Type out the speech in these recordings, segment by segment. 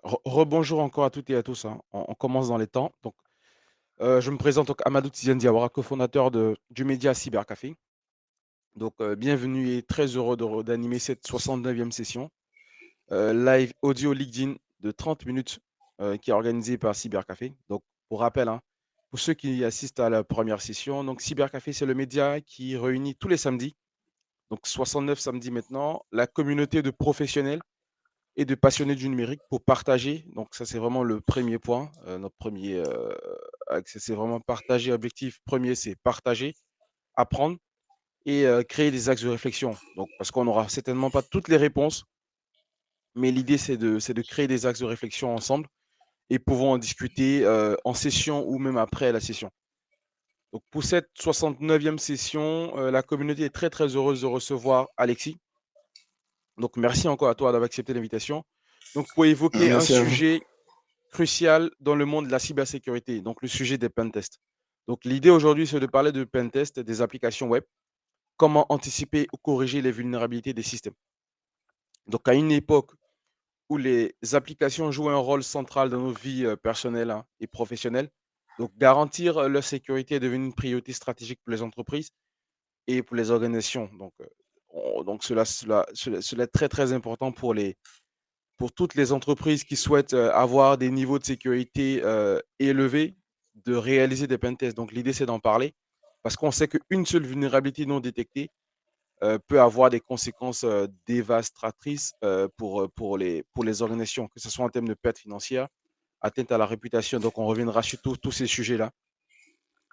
Rebonjour encore à toutes et à tous, hein. On commence dans les temps. Je me présente donc Amadou Tidiane Diawara, cofondateur du média Cybercafé. Bienvenue et très heureux d'animer cette 69e session live audio LinkedIn de 30 minutes qui est organisée par Cybercafé. Donc, pour rappel, hein, pour ceux qui assistent à la première session, donc Cybercafé, c'est le média qui réunit tous les samedis, donc 69 samedis maintenant, la communauté de professionnels et de passionnés du numérique pour partager. Donc ça, c'est vraiment le premier point. Notre premier axe, c'est vraiment partager. Objectif premier, c'est partager, apprendre et créer des axes de réflexion. Donc, parce qu'on n'aura certainement pas toutes les réponses, mais l'idée, c'est de créer des axes de réflexion ensemble et pouvons en discuter en session ou même après la session. Donc, pour cette 69e session, la communauté est très, très heureuse de recevoir Alexis. Donc, merci encore à toi d'avoir accepté l'invitation. Donc, pour évoquer un Merci à vous. sujet crucial dans le monde de la cybersécurité, donc le sujet des pentests. Donc l'idée aujourd'hui, c'est de parler de pentest des applications web, comment anticiper ou corriger les vulnérabilités des systèmes. Donc à une époque où les applications jouent un rôle central dans nos vies personnelles, hein, et professionnelles, donc garantir leur sécurité est devenu une priorité stratégique pour les entreprises et pour les organisations. Donc cela est très très important pour toutes les entreprises qui souhaitent avoir des niveaux de sécurité élevés, de réaliser des pentests. Donc, l'idée, c'est d'en parler parce qu'on sait qu'une seule vulnérabilité non détectée peut avoir des conséquences dévastatrices pour les organisations, que ce soit en termes de pertes financières, atteinte à la réputation. Donc, on reviendra sur tous ces sujets-là.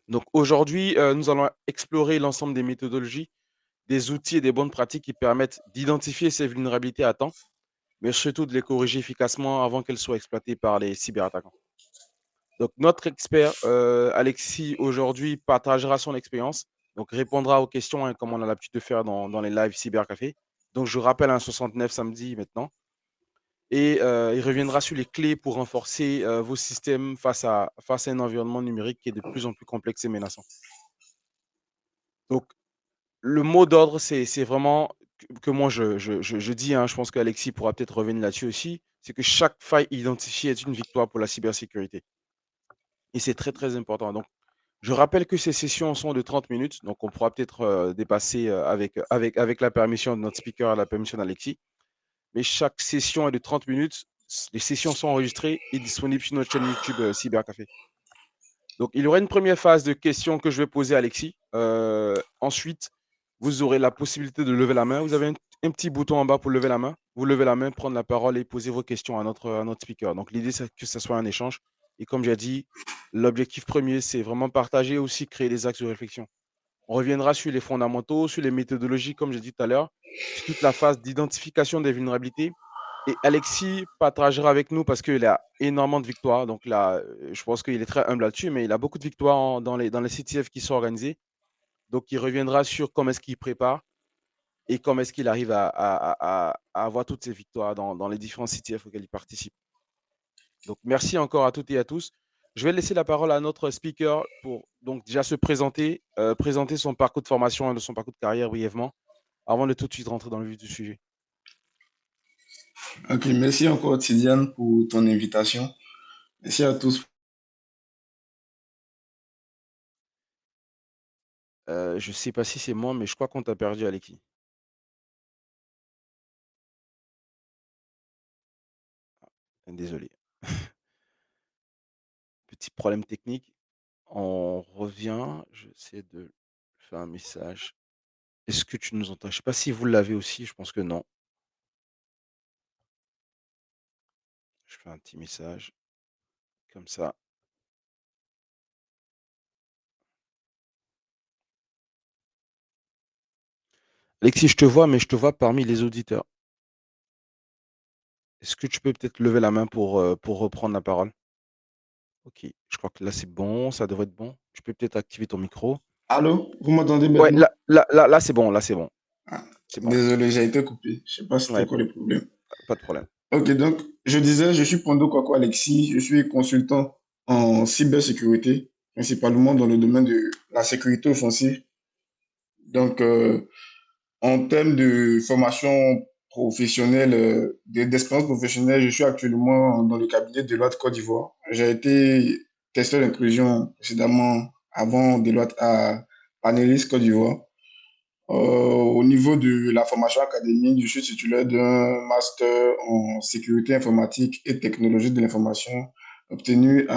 Donc, aujourd'hui, nous allons explorer l'ensemble des méthodologies, des outils et des bonnes pratiques qui permettent d'identifier ces vulnérabilités à temps, mais surtout de les corriger efficacement avant qu'elles soient exploitées par les cyberattaquants. Donc, notre expert, Alexis, aujourd'hui, partagera son expérience, donc répondra aux questions, hein, comme on a l'habitude de faire dans les lives cybercafé. Donc, je rappelle un 69 samedi maintenant. Et il reviendra sur les clés pour renforcer vos systèmes face à un environnement numérique qui est de plus en plus complexe et menaçant. Donc, le mot d'ordre, c'est vraiment que moi je dis, hein, je pense qu'Alexis pourra peut-être revenir là-dessus aussi, c'est que chaque faille identifiée est une victoire pour la cybersécurité. Et c'est très, très important. Donc, je rappelle que ces sessions sont de 30 minutes, donc on pourra peut-être dépasser avec la permission de notre speaker, la permission d'Alexis. Mais chaque session est de 30 minutes. Les sessions sont enregistrées et disponibles sur notre chaîne YouTube Cybercafé. Donc, il y aura une première phase de questions que je vais poser à Alexis. Ensuite, vous aurez la possibilité de lever la main. Vous avez un petit bouton en bas pour lever la main. Vous levez la main, prendre la parole et poser vos questions à notre speaker. Donc, l'idée, c'est que ce soit un échange. Et comme j'ai dit, l'objectif premier, c'est vraiment partager et aussi créer des axes de réflexion. On reviendra sur les fondamentaux, sur les méthodologies, comme j'ai dit tout à l'heure, sur toute la phase d'identification des vulnérabilités. Et Alexis partagera avec nous parce qu'il a énormément de victoires. Donc là, je pense qu'il est très humble là-dessus, mais il a beaucoup de victoires dans les CTF qui sont organisés. Donc il reviendra sur comment est-ce qu'il prépare et comment est-ce qu'il arrive à avoir toutes ces victoires dans les différents CTF auxquels il participe. Donc merci encore à toutes et à tous. Je vais laisser la parole à notre speaker pour donc déjà se présenter, présenter son parcours de formation et de son parcours de carrière brièvement, avant de tout de suite rentrer dans le vif du sujet. Ok, merci encore, Tidiane, pour ton invitation. Merci à tous. Je ne sais pas si c'est moi, mais je crois qu'on t'a perdu, Alexis. Désolé. Petit problème technique. On revient. J'essaie de faire un message. Est-ce que tu nous entends? Je ne sais pas si vous l'avez aussi. Je pense que non. Je fais un petit message comme ça. Alexis, je te vois, mais je te vois parmi les auditeurs. Est-ce que tu peux peut-être lever la main pour reprendre la parole? Ok, je crois que là c'est bon, ça devrait être bon. Tu peux peut-être activer ton micro. Allô, vous m'entendez Ouais, maintenant? là c'est bon, là c'est bon. Ah, C'est bon. désolé, j'ai été coupé. Je sais pas c'était Ouais, quoi le problème. pas de problème. Ok, donc, je disais, je suis Pondo Kwako Alexis, je suis consultant en cybersécurité, principalement dans le domaine de la sécurité offensive. Donc, en termes de formation professionnelle, d'expérience professionnelle, je suis actuellement dans le cabinet de Deloitte Côte d'Ivoire. J'ai été testeur d'intrusion précédemment avant Deloitte à Panelis Côte d'Ivoire. Au niveau de la formation académique, je suis titulaire d'un master en sécurité informatique et technologie de l'information obtenu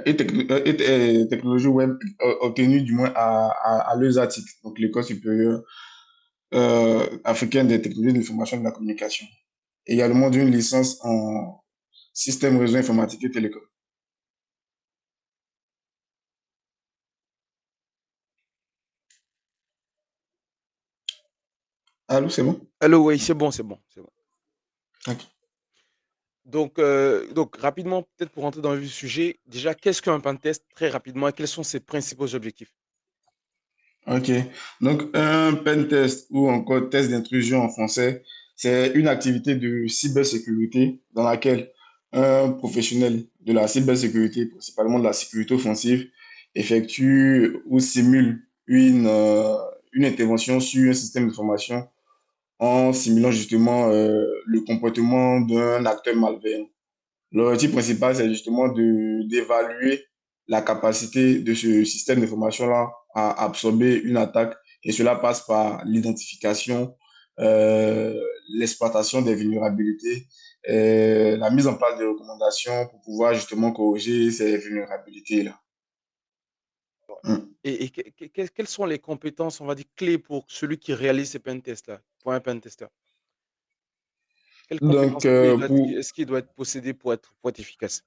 et technologie web obtenu du moins à l'ESATIC, donc l'École supérieure africaine des technologies de l'information et de la communication. Également d'une licence en système réseau informatique et télécom. Allô, c'est bon? Allô, oui, c'est bon, c'est bon, c'est bon. Ok. Donc rapidement, peut-être pour rentrer dans le vif du sujet, déjà, qu'est-ce qu'un pentest très rapidement et quels sont ses principaux objectifs? Ok. Donc, un pen test ou encore test d'intrusion en français, c'est une activité de cybersécurité dans laquelle un professionnel de la cybersécurité, principalement de la sécurité offensive, effectue ou simule une intervention sur un système d'information en simulant justement le comportement d'un acteur malveillant. L'objectif principal, c'est justement d'évaluer la capacité de ce système d'information-là à absorber une attaque. Et cela passe par l'identification, l'exploitation des vulnérabilités, la mise en place de recommandations pour pouvoir justement corriger ces vulnérabilités-là. Mm. Quelles sont les compétences, on va dire, clés pour celui qui réalise ces pentests-là, pour un pentester? Quelles Donc, compétences clés est-ce qu'il doit être possédé pour être efficace?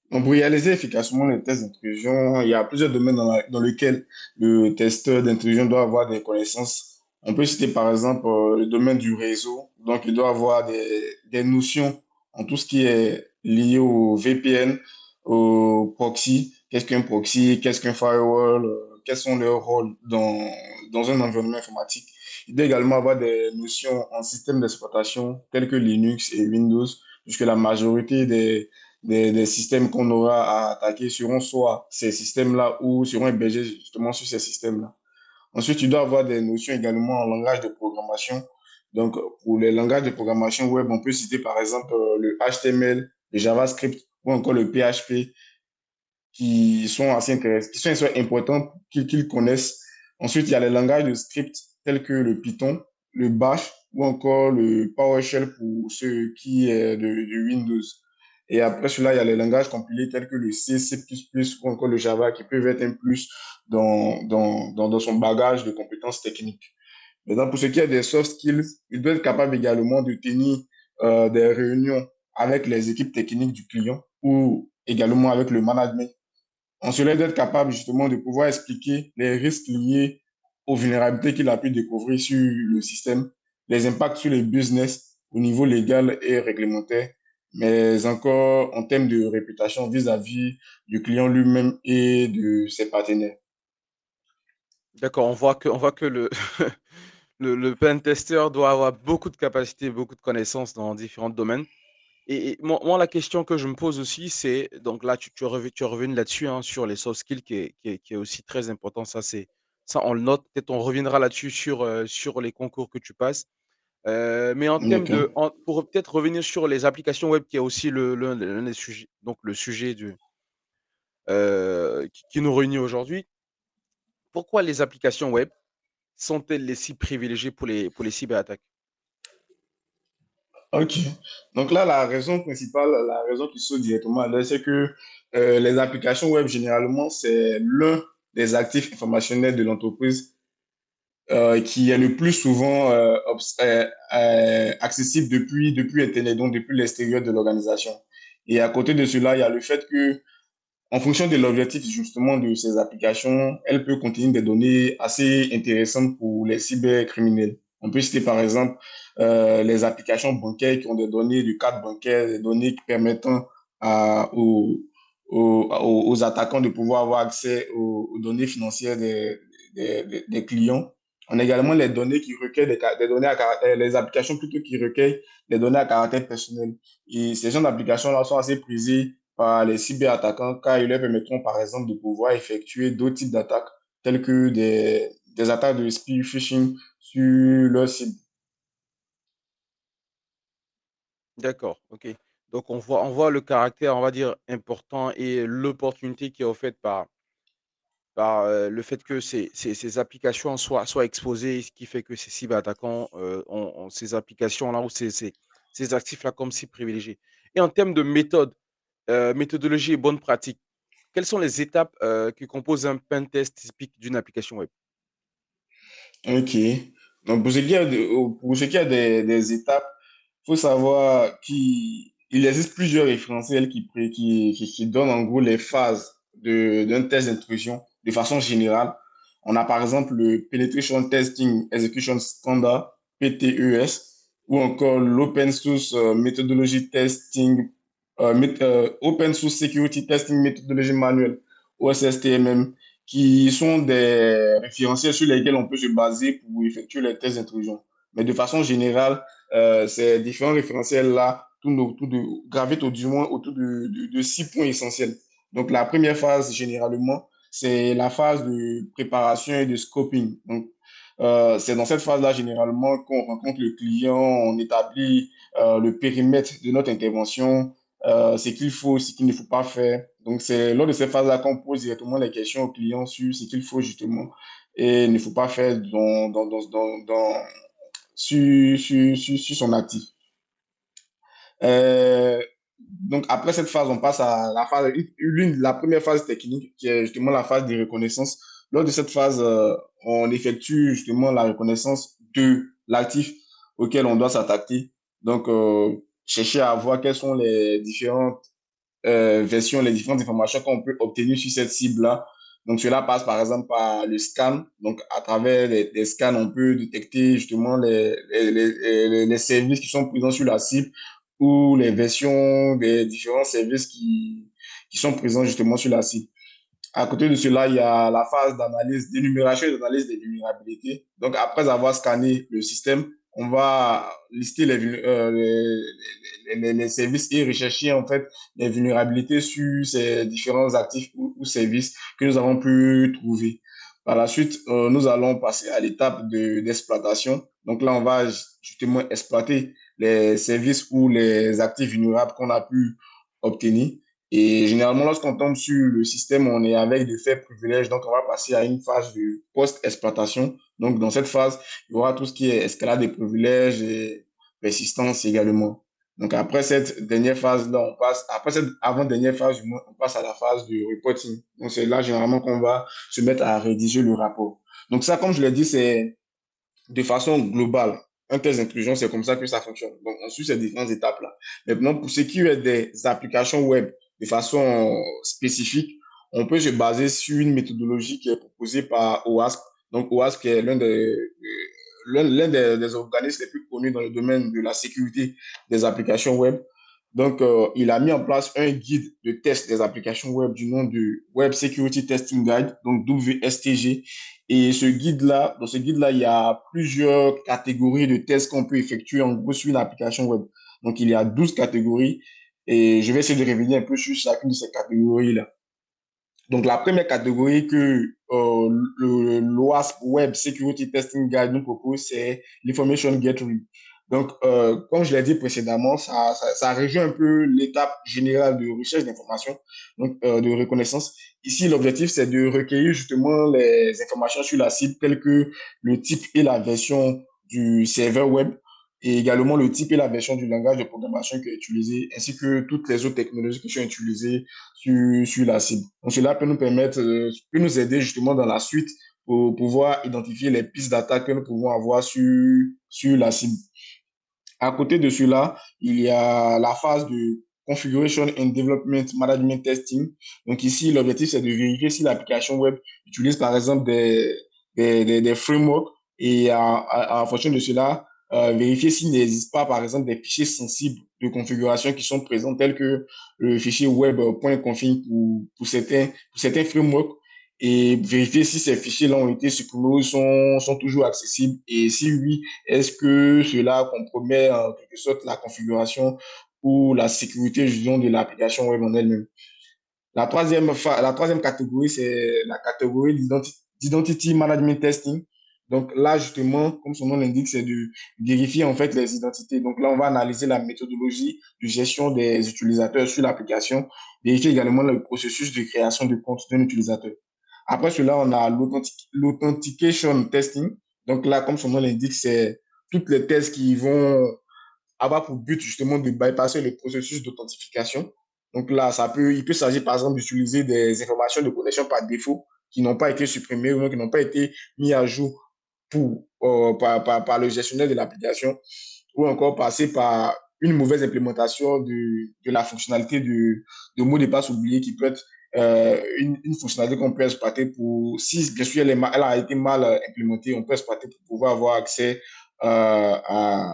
pour réaliser efficacement les tests d'intrusion, il y a plusieurs domaines dans lesquels le testeur d'intrusion doit avoir des connaissances. On peut citer par exemple le domaine du réseau. Donc, il doit avoir des notions en tout ce qui est lié au VPN, au proxy. Qu'est-ce qu'un proxy? Qu'est-ce qu'un firewall? Quels sont leurs rôles dans un environnement informatique? Il doit également avoir des notions en système d'exploitation tels que Linux et Windows, puisque la majorité des systèmes qu'on aura à attaquer seront soit ces systèmes-là ou seront hébergés justement sur ces systèmes-là. Ensuite, tu dois avoir des notions également en langage de programmation. Donc, pour les langages de programmation web, on peut citer par exemple le HTML, le JavaScript ou encore le PHP qui sont assez intéressants, qui sont assez importants qu'ils connaissent. Ensuite, il y a les langages de script tels que le Python, le Bash ou encore le PowerShell pour ceux qui est de Windows. Et après cela, il y a les langages compilés tels que le C, C++ ou encore le Java qui peuvent être un plus dans son bagage de compétences techniques. Maintenant, pour ce qui est des soft skills, il doit être capable également de tenir des réunions avec les équipes techniques du client ou également avec le management. On se doit être capable justement de pouvoir expliquer les risques liés aux vulnérabilités qu'il a pu découvrir sur le système, les impacts sur les business au niveau légal et réglementaire, mais encore en termes de réputation vis-à-vis du client lui-même et de ses partenaires. D'accord, on voit que le le pentester doit avoir beaucoup de capacités, beaucoup de connaissances dans différents domaines. Et moi, la question que je me pose aussi, c'est donc là, tu es revenu là-dessus, hein, sur les soft skills qui est aussi très important. Ça, on le note. Peut-être on reviendra là-dessus sur les concours que tu passes. Mais en termes D'accord. pour peut-être revenir sur les applications web qui est aussi l'un des sujets, donc le sujet qui nous réunit aujourd'hui. Pourquoi les applications web sont-elles les cibles privilégiées pour les cyberattaques? Ok. Donc là, la raison principale, la raison qui saute directement à l'œil, c'est que les applications web, généralement, c'est l'un des actifs informationnels de l'entreprise qui est le plus souvent accessible depuis Internet, donc depuis l'extérieur de l'organisation. Et à côté de cela, il y a le fait que en fonction de l'objectif justement de ces applications, elles peuvent contenir des données assez intéressantes pour les cybercriminels. On peut citer par exemple les applications bancaires qui ont des données de carte bancaire, des données qui permettent aux attaquants de pouvoir avoir accès aux données financières des clients. On a également les données qui recueillent des données à caractère, les applications plutôt qui recueillent des données à caractère personnel. Et ces genre d'applications-là sont assez prisées par les cyberattaquants car ils leur permettront par exemple de pouvoir effectuer d'autres types d'attaques telles que des attaques de spear phishing sur leur cible. D'accord, OK. Donc on voit le caractère, on va dire, important et l'opportunité qui est offerte par le fait que ces applications soient exposées, ce qui fait que ces cyberattaquants, ont ces applications-là ou ces actifs-là comme cibles privilégiées. Et en termes de méthode, méthodologie et bonnes pratiques, quelles sont les étapes, qui composent un pentest typique d'une application web? Ok. Donc, pour ce qui est des étapes, il faut savoir qu'il existe plusieurs référentiels qui donnent en gros les phases d'un test d'intrusion de façon générale. On a par exemple le Penetration Testing Execution Standard, PTES, ou encore l'Open Source Methodology Testing, Open Source Security Testing Methodology Manual, OSSTMM, qui sont des référentiels sur lesquels on peut se baser pour effectuer les tests d'intrusion. Mais de façon générale, ces différents référentiels-là gravitent du moins autour de 6 points essentiels. Donc, la première phase, généralement, c'est la phase de préparation et de scoping. Donc, c'est dans cette phase-là, généralement, qu'on rencontre le client, on établit le périmètre de notre intervention, ce qu'il faut, ce qu'il ne faut pas faire. Donc, c'est lors de ces phases-là qu'on pose directement les questions au client sur ce qu'il faut justement et ne faut pas faire sur son actif. Euh, donc, après cette phase, on passe à la première phase technique, qui est justement la phase de reconnaissance. Lors de cette phase, on effectue justement la reconnaissance de l'actif auquel on doit s'attaquer. Donc, chercher à voir quelles sont les différentes versions, les différentes informations qu'on peut obtenir sur cette cible-là. Donc, cela passe par exemple par le scan. Donc, à travers les scans, on peut détecter justement les services qui sont présents sur la cible ou les versions des différents services qui sont présents justement sur la cible. À côté de cela, il y a la phase d'analyse, d'énumération et d'analyse des vulnérabilités. Donc, après avoir scanné le système, on va lister les services et rechercher en fait les vulnérabilités sur ces différents actifs ou services que nous avons pu trouver. Par la suite, nous allons passer à l'étape d'exploitation. Donc là, on va justement exploiter les services ou les actifs vulnérables qu'on a pu obtenir. Et généralement, lorsqu'on tombe sur le système, on est avec de faibles privilèges. Donc, on va passer à une phase de post-exploitation. Donc, dans cette phase, il y aura tout ce qui est escalade des privilèges et persistance également. Donc, après cette dernière phase-là, après cette avant-dernière phase, du moins, on passe à la phase de reporting. Donc, c'est là, généralement, qu'on va se mettre à rédiger le rapport. Donc, ça, comme je l'ai dit, c'est de façon globale. Un test d'inclusion, c'est comme ça que ça fonctionne. Donc, on suit ces différentes étapes-là. Maintenant, pour ce qui est des applications web de façon spécifique, on peut se baser sur une méthodologie qui est proposée par OWASP. Donc, OWASP est l'un des organismes les plus connus dans le domaine de la sécurité des applications web. Donc, il a mis en place un guide de test des applications web du nom de Web Security Testing Guide, donc WSTG. Et dans ce guide-là, il y a plusieurs catégories de tests qu'on peut effectuer en gros sur une application web. Donc, il y a 12 catégories et je vais essayer de revenir un peu sur chacune de ces catégories-là. Donc, la première catégorie que l'OWASP Web Security Testing Guide nous propose, c'est l'Information Gathering. Donc, comme je l'ai dit précédemment, ça résume un peu l'étape générale de recherche d'informations, donc de reconnaissance. Ici, l'objectif, c'est de recueillir justement les informations sur la cible, telles que le type et la version du serveur web, et également le type et la version du langage de programmation qui est utilisé, ainsi que toutes les autres technologies qui sont utilisées sur la cible. Donc, cela peut nous permettre, peut nous aider justement dans la suite pour pouvoir identifier les pistes d'attaque que nous pouvons avoir sur la cible. À côté de cela, il y a la phase de Configuration and Development Management Testing. Donc ici, l'objectif, c'est de vérifier si l'application web utilise par exemple des frameworks et en fonction de cela, vérifier s'il n'existe pas par exemple des fichiers sensibles de configuration qui sont présents tels que le fichier web.config pour certains frameworks et vérifier si ces fichiers-là ont été supprimés ou sont toujours accessibles et si oui, est-ce que cela compromet en quelque sorte la configuration ou la sécurité, disons, de l'application web en elle-même? La troisième catégorie, c'est la catégorie d'Identity Management Testing. Donc là, justement, comme son nom l'indique, c'est de vérifier en fait les identités. Donc là, on va analyser la méthodologie de gestion des utilisateurs sur l'application, vérifier également le processus de création de compte d'un utilisateur. Après cela, on a l'authentication testing. Donc là, comme son nom l'indique, c'est toutes les tests qui vont avoir pour but justement de bypasser le processus d'authentification. Donc là, il peut s'agir par exemple d'utiliser des informations de connexion par défaut qui n'ont pas été supprimées ou qui n'ont pas été mis à jour par le gestionnaire de l'application, ou encore passer par une mauvaise implémentation de la fonctionnalité de mot de passe oublié qui peut être une fonctionnalité qu'on peut exploiter pour, si bien sûr elle a été mal implémentée, on peut exploiter pour pouvoir avoir accès à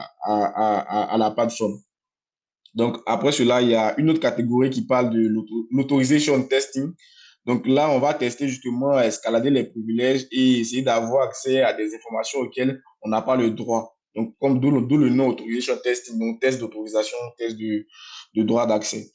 la plateforme. Donc, après cela, il y a une autre catégorie qui parle de l'autorization testing. Donc là, on va tester justement à escalader les privilèges et essayer d'avoir accès à des informations auxquelles on n'a pas le droit. Donc, comme d'où le nom authorization testing, donc test d'autorisation, test de droit d'accès.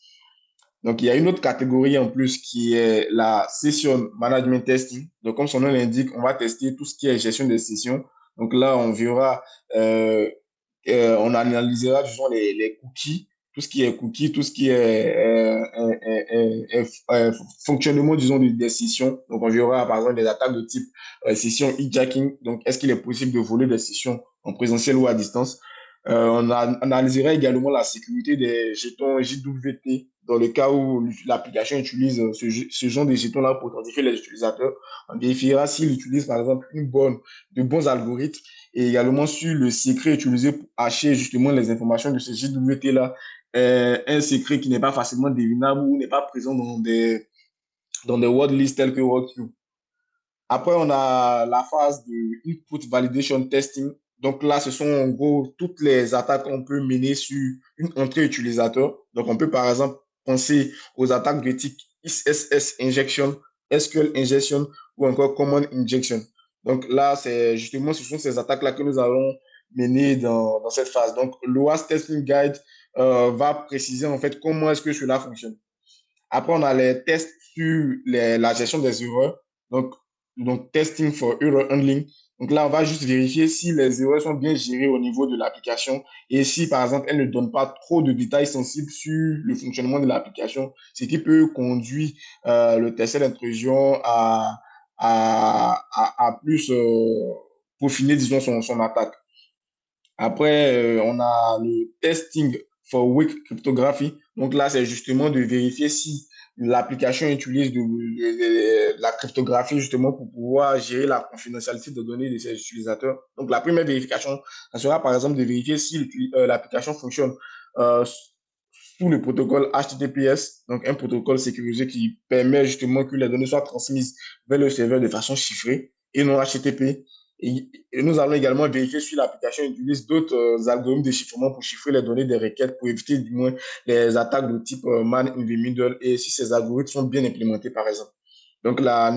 Donc, il y a une autre catégorie en plus qui est la session management testing. Donc, comme son nom l'indique, on va tester tout ce qui est gestion des sessions. Donc là, on verra, on analysera, disons, les cookies, tout ce qui est cookies, tout ce qui est fonctionnement, disons, des sessions. Donc, on verra, par exemple, des attaques de type session hijacking. Donc, est-ce qu'il est possible de voler des sessions en présentiel ou à distance? On analysera également la sécurité des jetons JWT dans le cas où l'application utilise ce genre de jetons-là pour authentifier les utilisateurs. On vérifiera s'il utilise, par exemple, de bons algorithmes et également sur le secret utilisé pour hacher justement les informations de ce JWT-là. Un secret qui n'est pas facilement devinable ou n'est pas présent dans des word lists tels que WordQ. Après, on a la phase de input validation testing. Donc là, ce sont en gros toutes les attaques qu'on peut mener sur une entrée utilisateur. Donc, on peut par exemple penser aux attaques de type XSS injection, SQL injection ou encore command injection. Donc là, ce sont ces attaques-là que nous allons mener dans cette phase. Donc, l'OAS Testing Guide va préciser en fait comment est-ce que cela fonctionne. Après, on a les tests sur la gestion des erreurs. Donc, testing for error handling. Donc là, on va juste vérifier si les erreurs sont bien gérées au niveau de l'application et si, par exemple, elles ne donnent pas trop de détails sensibles sur le fonctionnement de l'application, ce qui peut conduire le testeur d'intrusion à plus peaufiner, disons, son attaque. Après, on a le testing for weak cryptography. Donc là, c'est justement de vérifier si l'application utilise la cryptographie justement pour pouvoir gérer la confidentialité des données de ses utilisateurs. Donc la première vérification, ça sera par exemple de vérifier si l'application fonctionne euh, sous le protocole HTTPS, donc un protocole sécurisé qui permet justement que les données soient transmises vers le serveur de façon chiffrée et non HTTP. Et nous allons également vérifier si l'application utilise d'autres algorithmes de chiffrement pour chiffrer les données des requêtes pour éviter du moins les attaques de type man in the middle et si ces algorithmes sont bien implémentés, par exemple. Donc, la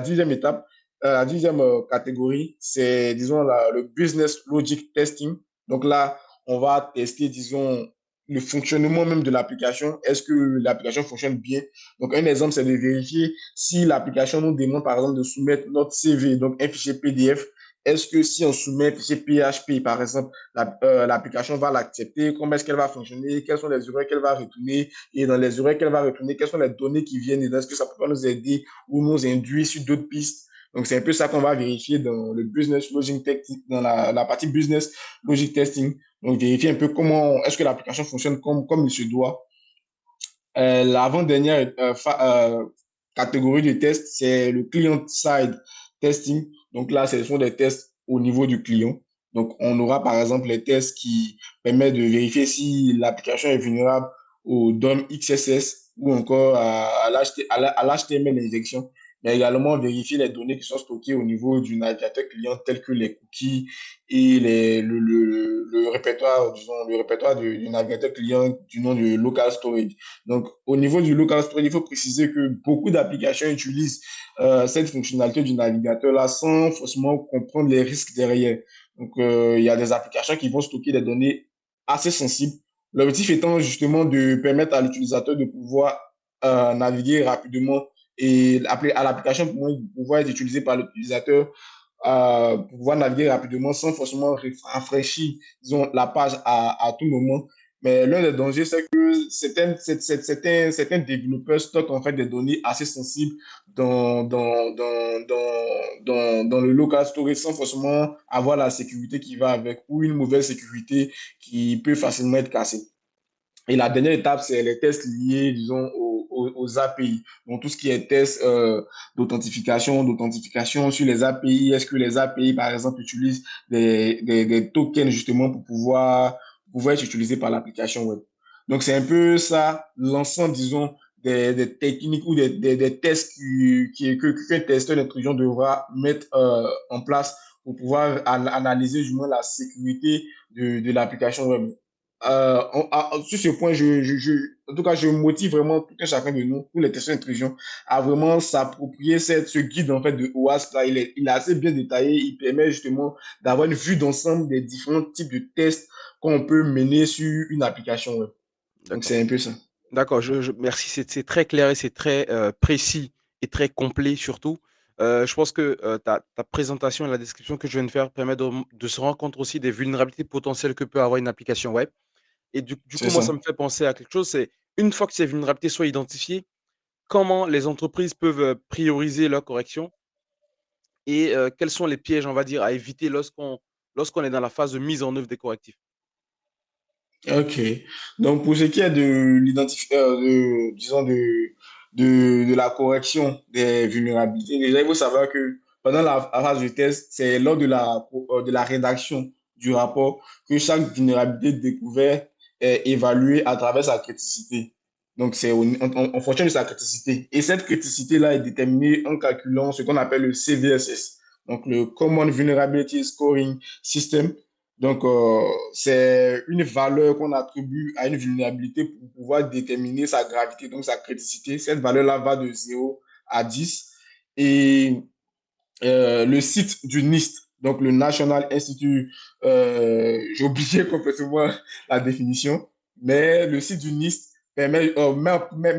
dixième étape, la dixième catégorie, c'est, disons, le business logic testing. Donc là, on va tester, disons, le fonctionnement même de l'application. Est-ce que l'application fonctionne bien? Donc, un exemple, c'est de vérifier si l'application nous demande, par exemple, de soumettre notre CV, donc un fichier PDF. Est-ce que si on soumet un fichier PHP, par exemple, l'application va l'accepter? Comment est-ce qu'elle va fonctionner? Quelles sont les erreurs qu'elle va retourner? Et dans les erreurs qu'elle va retourner, quelles sont les données qui viennent? Est-ce que ça peut pas nous aider ou nous induire sur d'autres pistes? Donc, c'est un peu ça qu'on va vérifier dans le business logic testing, dans la partie business logic testing. Donc, vérifier un peu comment est-ce que l'application fonctionne comme il se doit. L'avant-dernière catégorie de tests, c'est le client-side testing. Donc là, ce sont des tests au niveau du client. Donc, on aura par exemple les tests qui permettent de vérifier si l'application est vulnérable au DOM XSS ou encore à l'HTML injection, mais également vérifier les données qui sont stockées au niveau du navigateur client, tels que les cookies et le répertoire, disons, le répertoire du navigateur client du nom de local storage. Donc, au niveau du local storage, il faut préciser que beaucoup d'applications utilisent cette fonctionnalité du navigateur-là sans forcément comprendre les risques derrière. Donc, il y a des applications qui vont stocker des données assez sensibles. L'objectif étant justement de permettre à l'utilisateur de pouvoir naviguer rapidement et à l'application pour pouvoir être utilisée par l'utilisateur pour pouvoir naviguer rapidement sans forcément rafraîchir, disons, la page à tout moment. Mais l'un des dangers, c'est que certains développeurs stockent en fait des données assez sensibles dans le local storage sans forcément avoir la sécurité qui va avec ou une mauvaise sécurité qui peut facilement être cassée. Et la dernière étape, c'est les tests liés, disons, aux API. Donc, tout ce qui est test d'authentification sur les API. Est-ce que les API, par exemple, utilisent des tokens justement pour pouvoir être utilisés par l'application web. Donc, c'est un peu ça, l'ensemble, disons, des techniques ou des tests qu'un testeur d'intrusion devra mettre en place pour pouvoir analyser, du moins, la sécurité de l'application web. Sur ce point, en tout cas, je motive vraiment tout un chacun de nous, tous les testeurs d'intrusion, à vraiment s'approprier ce guide en fait, de OWASP. Là, il est assez bien détaillé. Il permet justement d'avoir une vue d'ensemble des différents types de tests qu'on peut mener sur une application web. Donc, D'accord. c'est un peu ça. D'accord, merci, c'est très clair et c'est très, précis et très complet surtout. Je pense que, ta présentation et la description que je viens de faire permet de se rendre compte aussi des vulnérabilités potentielles que peut avoir une application web et du C'est coup, moi, ça. ça me fait penser à quelque chose, c'est une fois que ces vulnérabilités soient identifiées, comment les entreprises peuvent, prioriser leur correction et quels sont les pièges, on va dire, à éviter lorsqu'on est dans la phase de mise en œuvre des correctifs? Ok. Donc, pour ce qui est de disons, de la correction des vulnérabilités, déjà, il faut savoir que pendant la phase de test, c'est lors de la rédaction du rapport que chaque vulnérabilité découverte est évaluée à travers sa criticité. Donc, c'est en fonction de sa criticité. Et cette criticité-là est déterminée en calculant ce qu'on appelle le CVSS, donc le Common Vulnerability Scoring System. Donc, c'est une valeur qu'on attribue à une vulnérabilité pour pouvoir déterminer sa gravité, donc sa criticité. Cette valeur-là va de 0 à 10. Et le site du NIST, donc le National Institute, j'ai oublié complètement la définition, mais le site du NIST met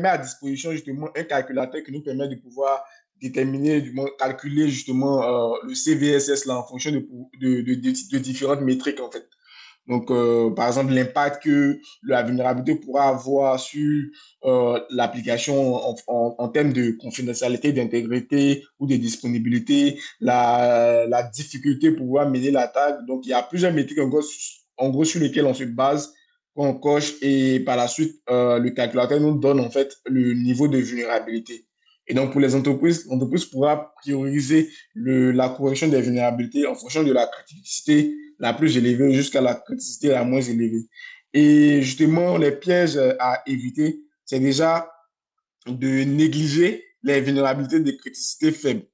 à disposition justement un calculateur qui nous permet de pouvoir déterminer, du moins, calculer justement le CVSS là, en fonction de différentes métriques en fait. Donc, par exemple, l'impact que la vulnérabilité pourra avoir sur l'application en termes de confidentialité, d'intégrité ou de disponibilité, la difficulté pour pouvoir mener l'attaque. Donc, il y a plusieurs métriques en gros sur lesquelles on se base, qu'on coche et par la suite, le calculateur nous donne en fait le niveau de vulnérabilité. Et donc, pour les entreprises, l'entreprise pourra prioriser la correction des vulnérabilités en fonction de la criticité la plus élevée jusqu'à la criticité la moins élevée. Et justement, les pièges à éviter, c'est déjà de négliger les vulnérabilités de criticité faibles.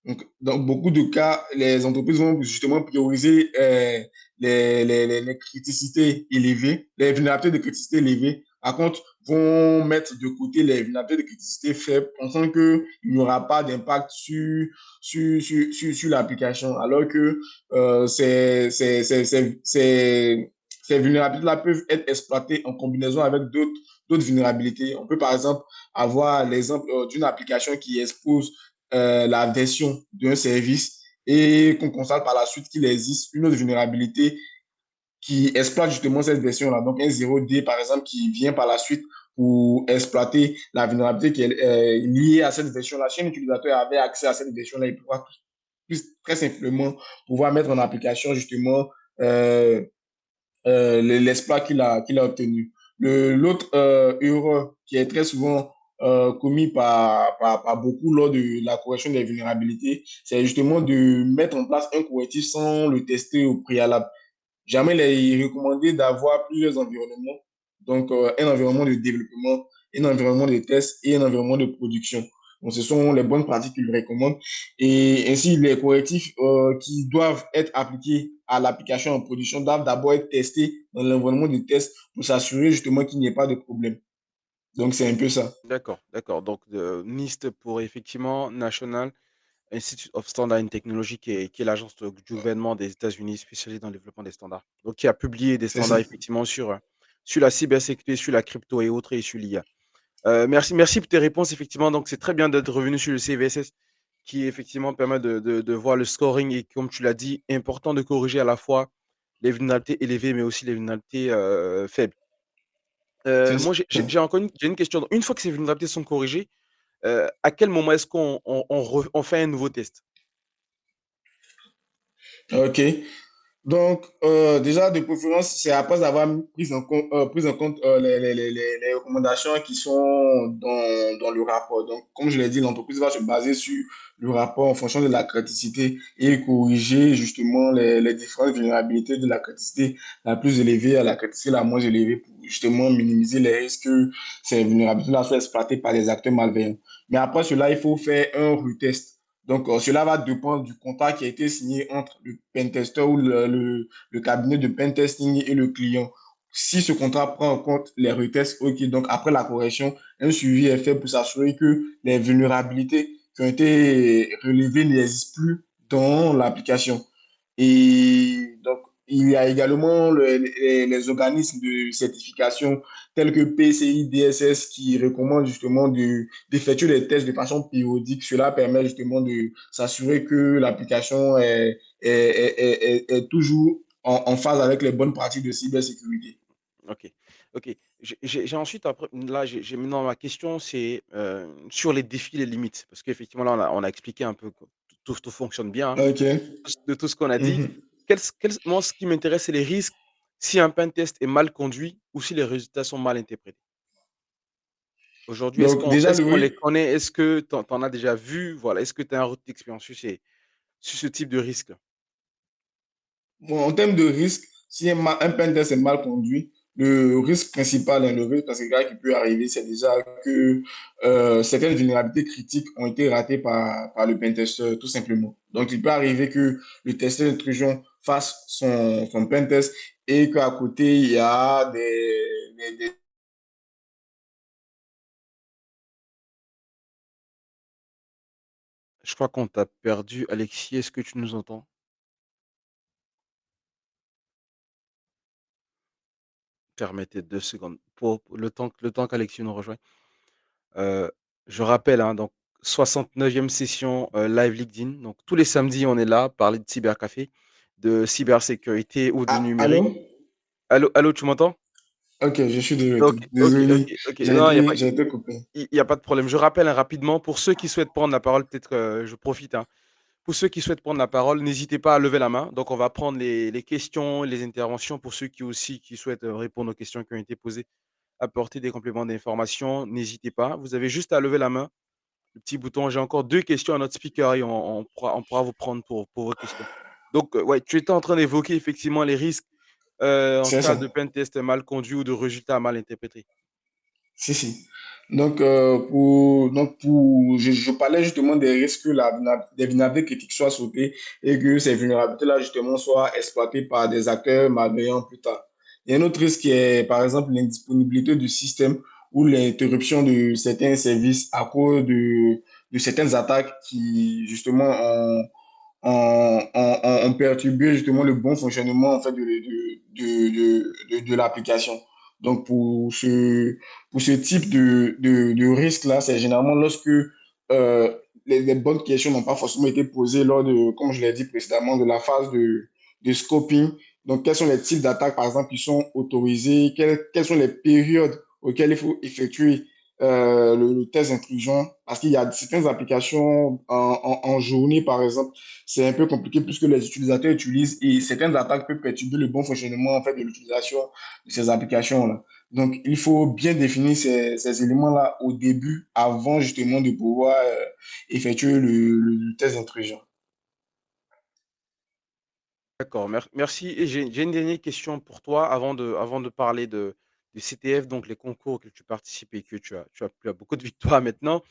Donc, dans beaucoup de cas, les entreprises vont justement prioriser les criticités élevées, les vulnérabilités de criticité élevées. Par contre, vont mettre de côté les vulnérabilités de criticité faibles, pensant qu'il n'y aura pas d'impact sur l'application, alors que ces vulnérabilités-là peuvent être exploitées en combinaison avec d'autres vulnérabilités. On peut par exemple avoir l'exemple d'une application qui expose la version d'un service et qu'on constate par la suite qu'il existe une autre vulnérabilité qui exploite justement cette version-là. Donc, un 0D, par exemple, qui vient par la suite pour exploiter la vulnérabilité qui est liée à cette version-là. Si un utilisateur avait accès à cette version-là, il pourra très simplement pouvoir mettre en application justement l'exploit qu'il a obtenu. L'autre erreur qui est très souvent commis par beaucoup lors de la correction des vulnérabilités, c'est justement de mettre en place un correctif sans le tester au préalable. Jamais il est recommandé d'avoir plusieurs environnements, donc un environnement de développement, un environnement de test et un environnement de production. Donc, ce sont les bonnes pratiques qu'il recommande. Et ainsi, les correctifs qui doivent être appliqués à l'application en production doivent d'abord être testés dans l'environnement de test pour s'assurer justement qu'il n'y ait pas de problème. Donc, c'est un peu ça. D'accord, d'accord, donc NIST pour effectivement National Institute of Standard and Technology qui est l'agence du gouvernement des États-Unis spécialisée dans le développement des standards. Donc qui a publié des C'est ça. standards effectivement sur la cybersécurité, sur la crypto et autres et sur l'IA. Merci pour tes réponses effectivement, donc c'est très bien d'être revenu sur le CVSS qui effectivement permet de voir le scoring et comme tu l'as dit, important de corriger à la fois les vulnérabilités élevées, mais aussi les vulnérabilités, faibles. C'est Moi, ça. j'ai une question. Une fois que ces vulnérabilités sont corrigées, à quel moment est-ce qu'on fait un nouveau test? OK. Donc, déjà, de préférence, c'est après avoir pris en compte les recommandations qui sont dans le rapport. Donc, comme je l'ai dit, l'entreprise va se baser sur le rapport en fonction de la criticité et corriger justement les différentes vulnérabilités de la criticité la plus élevée à la criticité la moins élevée pour justement minimiser les risques que ces vulnérabilités-là soient exploitées par des acteurs malveillants. Mais après cela, il faut faire un retest. Donc, cela va dépendre du contrat qui a été signé entre le pentester ou le cabinet de pentesting et le client. Si ce contrat prend en compte les retests, OK, donc après la correction, un suivi est fait pour s'assurer que les vulnérabilités qui ont été relevées n'existent plus dans l'application. Et donc, il y a également les organismes de certification tels que PCI DSS qui recommandent justement d'effectuer les tests de façon périodique. Cela permet justement de s'assurer que l'application est toujours en phase avec les bonnes pratiques de cybersécurité. OK, OK. J'ai ensuite après là, j'ai maintenant ma question, c'est, sur les défis, les limites. Parce qu'effectivement, là, on a expliqué un peu que tout fonctionne bien, hein, OK. de tout ce qu'on a dit. Mhm. Moi, ce qui m'intéresse, c'est les risques si un pentest est mal conduit ou si les résultats sont mal interprétés. Aujourd'hui, Donc, déjà, est-ce le qu'on les risque, connaît? Est-ce que tu en as déjà vu? Voilà, est-ce que tu as un retour d'expérience sur ce type de risque-là? bon, en termes de risque, si un pentest est mal conduit, le risque principal, hein, le risque principal qui peut arriver, c'est déjà que certaines vulnérabilités critiques ont été ratées par le pentester, tout simplement. Donc, il peut arriver que le testeur d'intrusion fasse son pentest et qu'à côté, il y a Je crois qu'on t'a perdu, Alexis, est-ce que tu nous entends? Permettez 2 secondes pour le temps qu'Alexis nous rejoigne. Heu, je rappelle, hein, donc 69e session, live LinkedIn. Donc tous les samedis, on est là, parler de cybercafé, de cybersécurité ou de Ah, allô? numérique. Allô, allô, tu m'entends? Ok, je suis de OK, retour. OK, OK, Désolé, OK. Non, j'ai été coupé. il y a pas de problème. Je rappelle, hein, rapidement pour ceux qui souhaitent prendre la parole, peut-être, je profite, hein. Pour ceux qui souhaitent prendre la parole, n'hésitez pas à lever la main. Donc on va prendre les questions, les interventions pour ceux qui aussi qui souhaitent, répondre aux questions qui ont été posées, apporter des compléments d'information, n'hésitez pas. Vous avez juste à lever la main, le petit bouton. J'ai encore 2 questions à notre speaker et on pourra vous prendre pour vos questions. Donc, ouais, tu étais en train d'évoquer effectivement les risques, en C'est cas ça. de pentest mal conduit ou de résultats mal interprétés. Si, si. Donc, je parlais justement des risques que des vulnérabilités critiques soient sautées et que ces vulnérabilités-là, justement, soient exploitées par des acteurs malveillants plus tard. Il y a un autre risque qui est, par exemple, l'indisponibilité du système ou l'interruption de certains services à cause de certaines attaques qui, justement, ont perturbé justement le bon fonctionnement en fait, de l'application. Donc, pour ce type de risque-là, c'est généralement lorsque les bonnes questions n'ont pas forcément été posées lors de, comme je l'ai dit précédemment, de la phase de scoping. Donc, quels sont les types d'attaques, par exemple, qui sont autorisés, quelles sont les périodes auxquelles il faut effectuer le test d'intrusion, parce qu'il y a certaines applications en journée, par exemple, c'est un peu compliqué puisque les utilisateurs utilisent et certaines attaques peuvent perturber le bon fonctionnement en fait, de l'utilisation de ces applications-là. Donc, il faut bien définir ces éléments-là au début avant justement de pouvoir effectuer le test d'intrusion. D'accord, merci et j'ai une dernière question pour toi avant de parler des CTF, donc les concours auxquels tu participes et que tu as beaucoup de victoires maintenant.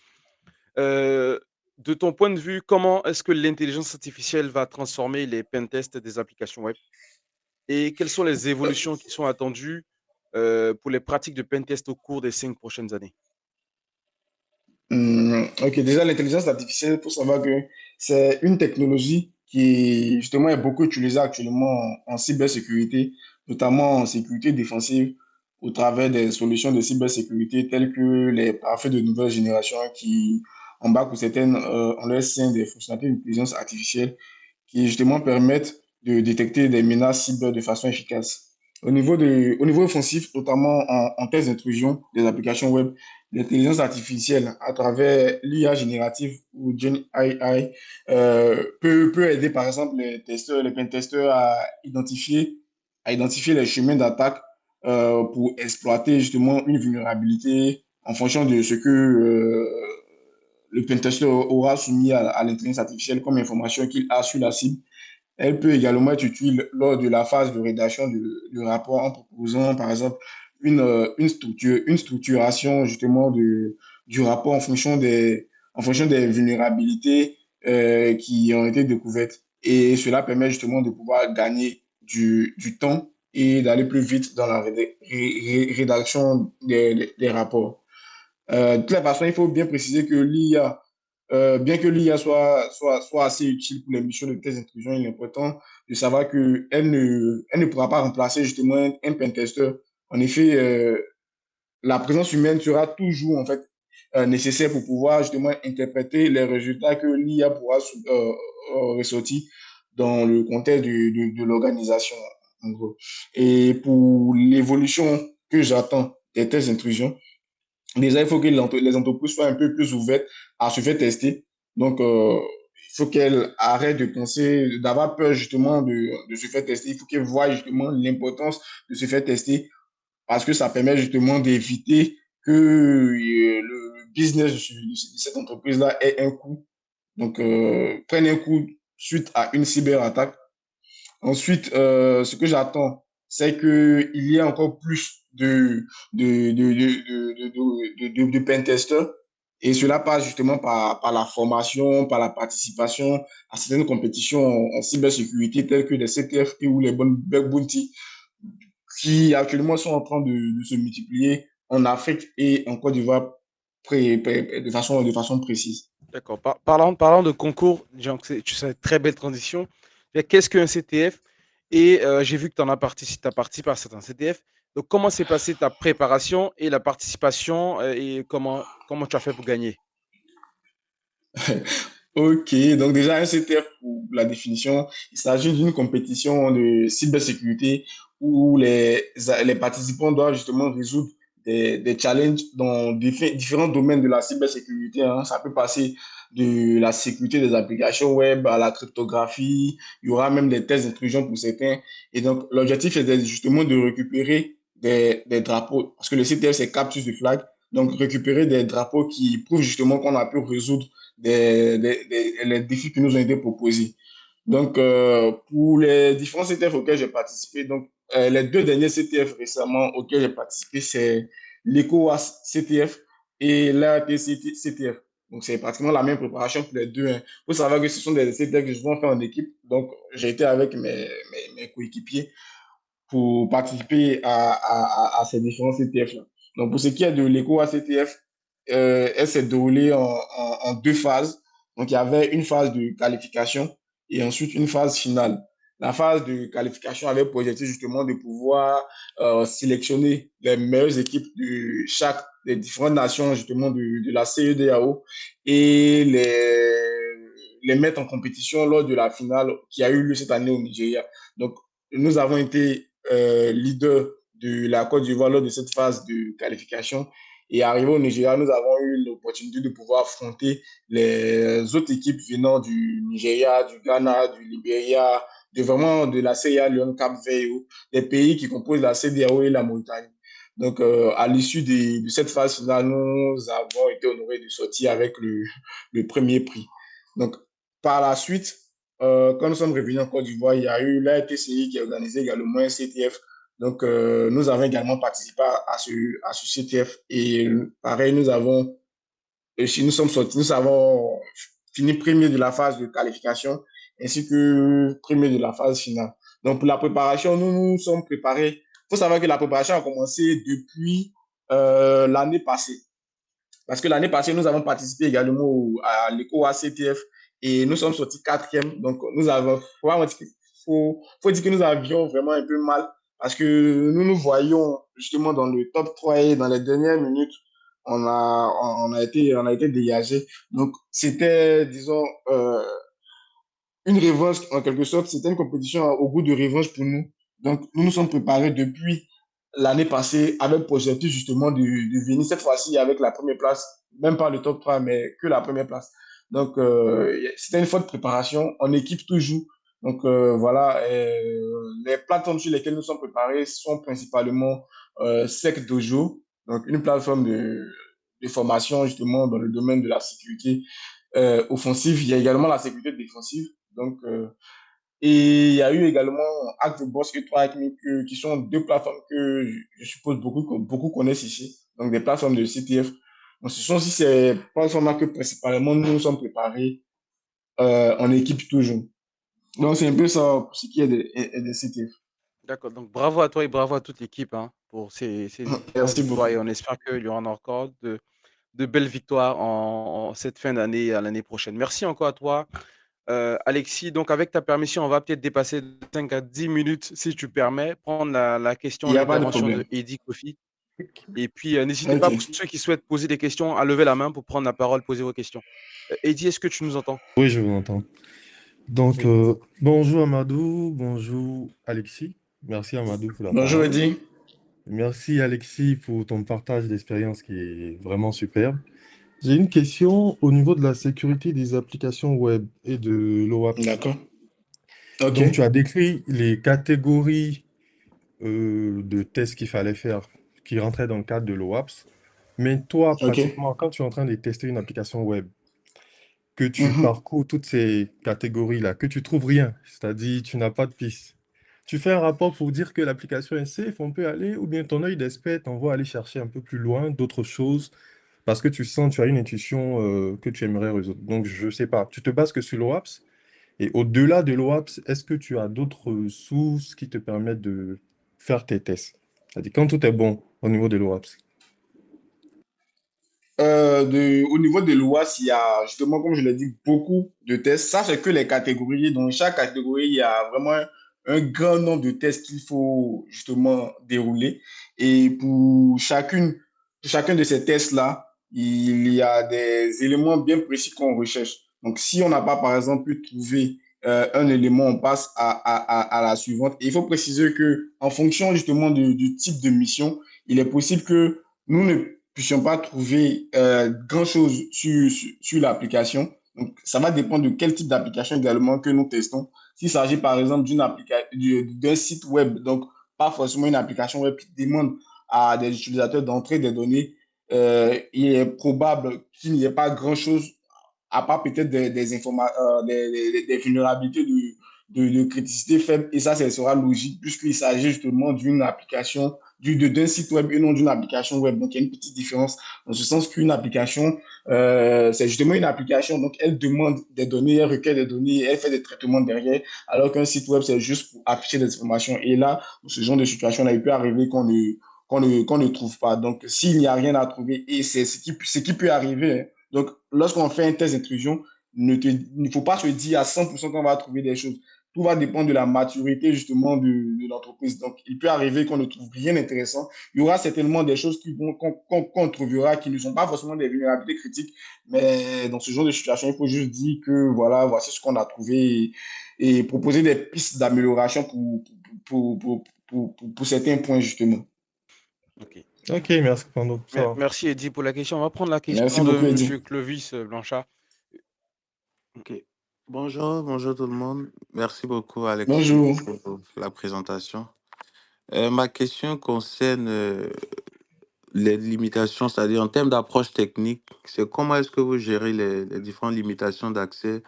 Heu, de ton point de vue, comment est-ce que l'intelligence artificielle va transformer les pentests des applications web? Et quelles sont les évolutions qui sont attendues, pour les pratiques de pentest au cours des 5 prochaines années? Ok, déjà l'intelligence artificielle, il faut savoir que c'est une technologie qui justement est beaucoup utilisée actuellement en cybersécurité, notamment en sécurité défensive, au travers des solutions de cybersécurité telles que les pare-feux de nouvelle génération qui embarquent ou certaines en leur sein des fonctionnalités d'intelligence artificielle qui justement permettent de détecter des menaces cyber de façon efficace. Au niveau offensif, notamment en test d'intrusion des applications web, l'intelligence artificielle à travers l'IA générative ou Gen AI peut aider par exemple les testeurs, les pentesters à identifier les chemins d'attaque pour exploiter justement une vulnérabilité en fonction de ce que le pentester aura soumis à l'intelligence artificielle comme information qu'il a sur la cible. Elle peut également être utile lors de la phase de rédaction du rapport en proposant, par exemple, une structuration justement du rapport en fonction des vulnérabilités qui ont été découvertes. Et cela permet justement de pouvoir gagner du temps et d'aller plus vite dans la rédaction des rapports. De toute façon, il faut bien préciser que l'IA, bien que l'IA soit assez utile pour les missions de test d'intrusion, il est important de savoir qu'elle ne pourra pas remplacer justement un pentester. En effet, la présence humaine sera toujours en fait nécessaire pour pouvoir justement interpréter les résultats que l'IA pourra ressortir dans le contexte de l'organisation, en gros. Et pour l'évolution que j'attends des tests d'intrusion, déjà, il faut que les entreprises soient un peu plus ouvertes à se faire tester. Donc, il faut qu'elles arrêtent de penser, d'avoir peur justement de se faire tester. Il faut qu'elles voient justement l'importance de se faire tester parce que ça permet justement d'éviter que le business de cette entreprise-là ait un coût. Donc, prenne un coup suite à une cyberattaque. Ensuite, ce que j'attends, c'est qu'il y ait encore plus de pentesters. Et cela passe justement par la formation, par la participation à certaines compétitions en cybersécurité telles que les CTF ou les Bug Bounty, qui actuellement sont en train de se multiplier en Afrique et en Côte d'Ivoire de façon précise. D'accord. Parlant de concours, genre, c'est une très belle transition. Qu'est-ce qu'un CTF? Et j'ai vu que tu as participé à certains CTF. Donc, comment s'est passée ta préparation et la participation et comment tu as fait pour gagner? Ok, donc déjà un CTF pour la définition, il s'agit d'une compétition de cybersécurité où les participants doivent justement résoudre des challenges dans différents domaines de la cybersécurité, hein. Ça peut passer de la sécurité des applications web à la cryptographie, il y aura même des tests d'intrusion pour certains. Et donc l'objectif est justement de récupérer des drapeaux, parce que le CTF c'est Capture the Flag, donc récupérer des drapeaux qui prouvent justement qu'on a pu résoudre les défis qui nous ont été proposés. Donc, pour les différents CTF auxquels j'ai participé, donc, les deux derniers CTF récemment auxquels j'ai participé, c'est l'ECOWAS CTF et l'ART CTF. Donc, c'est pratiquement la même préparation pour les deux, hein. Il faut savoir que ce sont des CTF que je vais faire en équipe. Donc, j'ai été avec mes coéquipiers pour participer à ces différents CTF-là. Donc, pour ce qui est de l'éco ACTF, elle s'est déroulée en deux phases. Donc, il y avait une phase de qualification et ensuite une phase finale. La phase de qualification avait pour objectif justement de pouvoir sélectionner les meilleures équipes de chaque des différentes nations justement de la CEDEAO et les mettre en compétition lors de la finale qui a eu lieu cette année au Nigeria. Donc, nous avons été leader de la Côte d'Ivoire lors de cette phase de qualification. Et arrivé au Nigeria, nous avons eu l'opportunité de pouvoir affronter les autres équipes venant du Nigeria, du Ghana, du Libéria, vraiment de la CIA Lyon Cap Vert, des pays qui composent la CEDEAO et la Mauritanie. Donc, à l'issue de cette phase finale, nous avons été honorés de sortir avec le premier prix. Donc, par la suite, quand nous sommes revenus en Côte d'Ivoire, il y a eu la TCI qui a organisé également un CTF. Donc, nous avons également participé à ce CTF. Et pareil, si nous sommes sortis, nous avons fini premier de la phase de qualification ainsi que premier de la phase finale. Donc, pour la préparation, nous nous sommes préparés. Il faut savoir que la préparation a commencé depuis l'année passée. Parce que l'année passée, nous avons participé également à l'éco ACTF et nous sommes sortis quatrième. Donc, faut dire que nous avions vraiment un peu mal parce que nous nous voyons justement dans le top 3 et dans les dernières minutes, on a été dégagé. Donc, c'était, disons, une revanche en quelque sorte. C'était une compétition au goût de revanche pour nous. Donc, nous nous sommes préparés depuis l'année passée avec pour objectif justement de venir cette fois-ci avec la première place, même pas le top 3 mais que la première place. Donc, c'était une forte préparation en équipe toujours. Donc, voilà, les plateformes sur lesquelles nous sommes préparés sont principalement Sec Dojo, donc une plateforme de formation justement dans le domaine de la sécurité offensive. Il y a également la sécurité défensive. Donc, et il y a eu également Hack the Boss et 3 qui sont deux plateformes que je suppose beaucoup connaissent ici. Donc, des plateformes de CTF. Donc, ce sont aussi ces plateformes que principalement nous nous sommes préparés en équipe toujours. Donc, c'est un peu ça pour ce qui est des CTF. D'accord, donc bravo à toi et bravo à toute l'équipe, hein, pour ces grosses Merci victoires beaucoup. et on espère qu'il y aura encore de belles victoires en cette fin d'année et à l'année prochaine. Merci encore à toi, Alexis. Donc avec ta permission, on va peut-être dépasser de 5 à 10 minutes, si tu permets, prendre la Il question, n'y a pas de l'intervention problème. de Eddy Kofi. Et puis, n'hésitez pas pour OK. ceux qui souhaitent poser des questions à lever la main pour prendre la parole, poser vos questions. Eddy, est-ce que tu nous entends? Oui, je vous entends. Donc, Oui. bonjour Amadou, bonjour Alexis. Merci Amadou pour la Bonjour, parole. Eddy. Merci Alexis pour ton partage d'expérience qui est vraiment superbe. J'ai une question au niveau de la sécurité des applications web et de l'OAPS. D'accord. OK. Donc, tu as décrit les catégories de tests qu'il fallait faire qui rentraient dans le cadre de l'OAPS. Mais toi, OK. pratiquement, quand tu es en train de tester une application web, que tu Mhm. parcours toutes ces catégories-là, que tu trouves rien, c'est-à-dire tu n'as pas de piste. Tu fais un rapport pour dire que l'application est safe, on peut aller, ou bien ton œil d'expert t'envoie aller chercher un peu plus loin d'autres choses parce que tu sens, tu as une intuition que tu aimerais résoudre. Donc, je sais pas, tu te bases que sur l'OAPS, et au-delà de l'OAPS, est-ce que tu as d'autres sources qui te permettent de faire tes tests? C'est-à-dire quand tout est bon au niveau de l'OAPS. Au niveau de l'OAS, il y a justement, comme je l'ai dit, beaucoup de tests. Ça, c'est que les catégories. Dans chaque catégorie, il y a vraiment un grand nombre de tests qu'il faut justement dérouler. Et pour chacun de ces tests-là, il y a des éléments bien précis qu'on recherche. Donc, si on n'a pas, par exemple, pu trouver un élément, on passe à la suivante. Et il faut préciser que en fonction justement du type de mission, il est possible que nous ne puissions pas trouver grand-chose sur l'application. Donc, ça va dépendre de quel type d'application également que nous testons. S'il s'agit par exemple d'un site web, donc pas forcément une application web qui demande à des utilisateurs d'entrer des données, il est probable qu'il n'y ait pas grand-chose à part peut-être des vulnérabilités de criticité faible. Et ça sera logique puisqu'il s'agit justement d'une application d'un site web et non d'une application web. Donc, il y a une petite différence dans ce sens qu'une application, c'est justement une application. Donc, elle demande des données, elle recueille des données, elle fait des traitements derrière, alors qu'un site web, c'est juste pour afficher des informations. Et là, dans ce genre de situation-là, il peut arriver qu'on ne trouve pas. Donc, s'il n'y a rien à trouver, et c'est ce qui peut arriver, hein. Donc, lorsqu'on fait un test d'intrusion, il ne faut pas se dire à 100% qu'on va trouver des choses. Tout va dépendre de la maturité justement de l'entreprise. Donc, il peut arriver qu'on ne trouve rien d'intéressant. Il y aura certainement des choses qu'on trouvera qui ne sont pas forcément des vulnérabilités critiques, mais dans ce genre de situation, il faut juste dire que voilà, voici ce qu'on a trouvé et proposer des pistes d'amélioration pour certains points justement. Ok. Ok, merci Pando, ça va. Merci Eddy pour la question. On va prendre la Merci question de beaucoup, Eddy. Monsieur Clovis Blanchard. Ok. Bonjour, bonjour tout le monde. Merci beaucoup, Alexis, Bonjour. pour la présentation. Ma question concerne les limitations, c'est-à-dire en termes d'approche technique, c'est comment est-ce que vous gérez les différentes limitations d'accès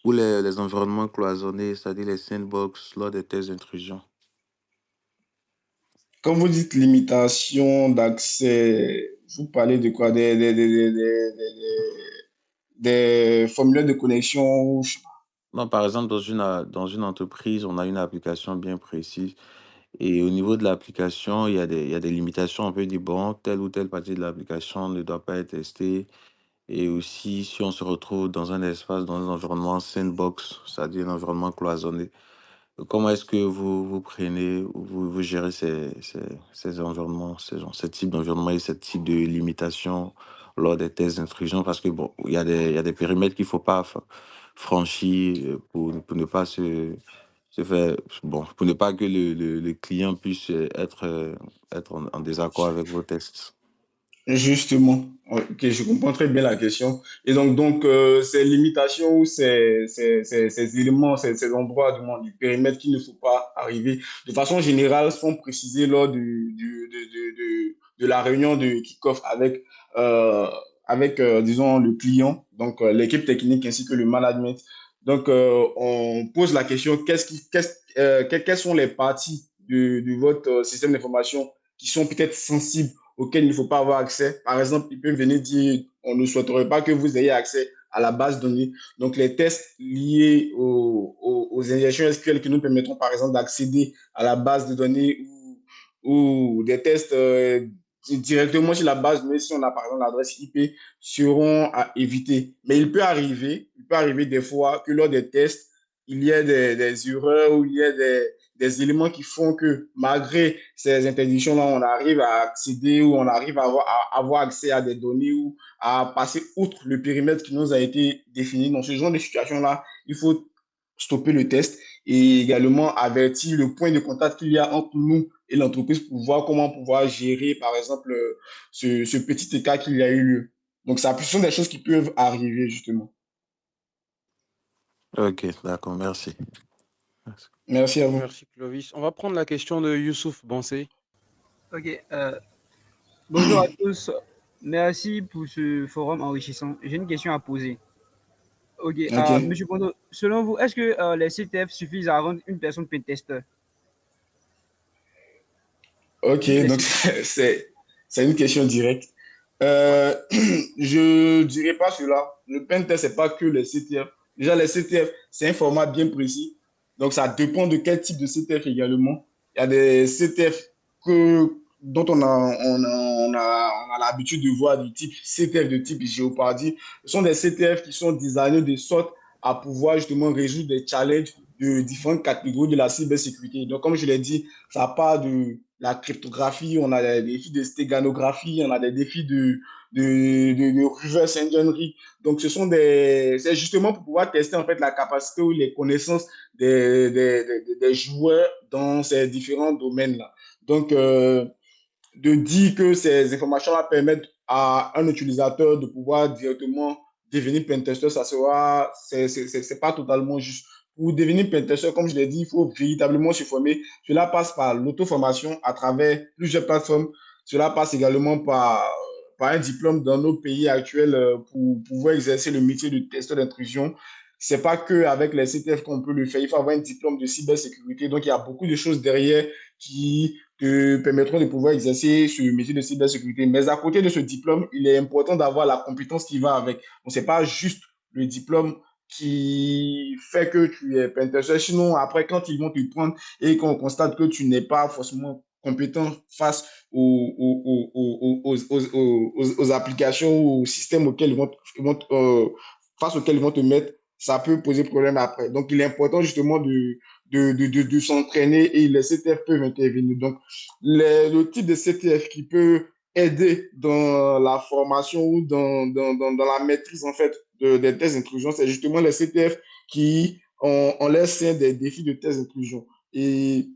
ou les environnements cloisonnés, c'est-à-dire les sandbox lors des tests d'intrusion. Quand vous dites limitation d'accès, vous parlez de quoi? Des formulaires de connexion? Non, par exemple, dans une entreprise, on a une application bien précise. Et au niveau de l'application, il y a des limitations. On peut dire, bon, telle ou telle partie de l'application ne doit pas être testée. Et aussi, si on se retrouve dans un espace, dans un environnement sandbox, c'est-à-dire un environnement cloisonné, Comment est-ce que vous prenez, vous gérez ces environnements, ce type d'environnement et ce type de limitation lors des tests d'intrusion? Parce que bon, il y a des périmètres qu'il ne faut pas franchir pour ne pas se faire, bon, pour ne pas que le client puisse être en désaccord avec vos tests. Justement, ok, je comprends très bien la question. Et donc ces limitations ou ces éléments, ces endroits du périmètre qu'il ne faut pas arriver, de façon générale, sont précisés lors de la réunion de kick-off avec disons, le client, donc l'équipe technique ainsi que le management. Donc, on pose la question, quelles sont les parties de votre système d'information qui sont peut-être sensibles auxquels il ne faut pas avoir accès. Par exemple, ils peuvent venir dire on ne souhaiterait pas que vous ayez accès à la base de données. Donc, les tests liés aux injections SQL qui nous permettront, par exemple, d'accéder à la base de données ou des tests directement sur la base de données, si on a, par exemple, l'adresse IP, seront à éviter. Mais il peut arriver des fois que lors des tests, il y ait des erreurs ou il y ait des éléments qui font que malgré ces interdictions-là, on arrive à accéder ou on arrive à avoir accès à des données ou à passer outre le périmètre qui nous a été défini. Dans ce genre de situation-là, il faut stopper le test et également avertir le point de contact qu'il y a entre nous et l'entreprise pour voir comment pouvoir gérer, par exemple, ce petit écart qu'il y a eu lieu. Donc, ça, ce sont des choses qui peuvent arriver, justement. Ok, d'accord, merci. Merci. Merci à vous. Merci Clovis. On va prendre la question de Youssouf Bansé. Ok, bonjour à tous. Merci pour ce forum enrichissant. J'ai une question à poser. Ok, OK. Monsieur Bondo, selon vous, est-ce que les CTF suffisent à rendre une personne pentester? OK. Juste les Donc, CTF. c'est une question directe. Ouais. Euh, je dirais pas cela. Le pentest, c'est pas que les CTF. Déjà, les CTF, c'est un format bien précis. Donc, ça dépend de quel type de CTF également. Il y a des CTF dont on a l'habitude de voir du type CTF de type Géopardy. Ce sont des CTF qui sont designés de sorte à pouvoir justement résoudre des challenges de différentes catégories de la cybersécurité. Donc, comme je l'ai dit, ça part de la cryptographie, on a des défis de stéganographie, on a des défis de reverse engineering. Donc, c'est justement pour pouvoir tester en fait la capacité ou les connaissances des joueurs dans ces différents domaines-là. Donc, de dire que ces informations-là permettent à un utilisateur de pouvoir directement devenir pentester, c'est pas totalement juste. Pour devenir pentester, comme je l'ai dit, il faut véritablement se former. Cela passe par l'auto-formation à travers plusieurs plateformes. Cela passe également par un diplôme dans nos pays actuels pour pouvoir exercer le métier de testeur d'intrusion. C'est pas que avec les CTF qu'on peut le faire. Il faut avoir un diplôme de cybersécurité. Donc, il y a beaucoup de choses derrière qui te permettront de pouvoir exercer ce métier de cybersécurité. Mais à côté de ce diplôme, il est important d'avoir la compétence qui va avec. Donc, ce n'est pas juste le diplôme qui fait que tu es pentester. Sinon, après, quand ils vont te prendre et qu'on constate que tu n'es pas forcément compétent face aux applications ou aux systèmes face auxquels ils vont te mettre, ça peut poser problème après. Donc, il est important justement de s'entraîner et les CTF peuvent intervenir. Donc, le type de CTF qui peut aider dans la formation ou dans la maîtrise en fait des tests d'inclusion, c'est justement les CTF qui ont l'air sein des défis de tests d'inclusion. Et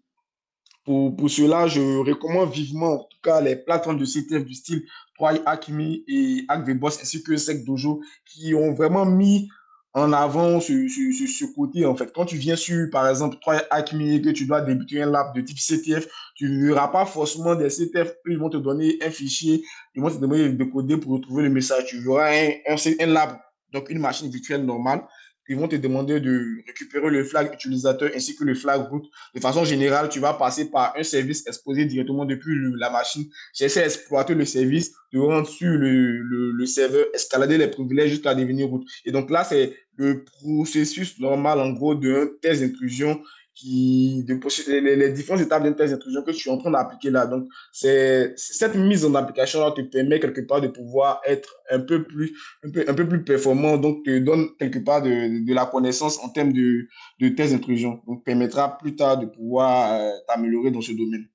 pour cela, je recommande vivement, en tout cas, les plateformes de CTF du style 3Acme et Hacktheboss ainsi que SecDojo qui ont vraiment mis en avant ce côté, en fait. Quand tu viens sur, par exemple, 3Acme et que tu dois débuter un lab de type CTF, tu ne verras pas forcément des CTF. Ils vont te donner un fichier, ils vont te demander de coder pour retrouver le message. Tu verras un lab, donc une machine virtuelle normale. Ils vont te demander de récupérer le flag utilisateur ainsi que le flag root. De façon générale, tu vas passer par un service exposé directement depuis la machine. Chercher à exploiter le service, te rendre sur le serveur, escalader les privilèges jusqu'à devenir root. Et donc là, c'est le processus normal, en gros, d'un test d'intrusion les différentes étapes d'une test d'intrusion que tu es en train d'appliquer là. Donc, cette mise en application-là te permet quelque part de pouvoir être un peu plus performant, donc te donne quelque part de la connaissance en termes de test d'intrusion. Donc, permettra plus tard de pouvoir t'améliorer dans ce domaine.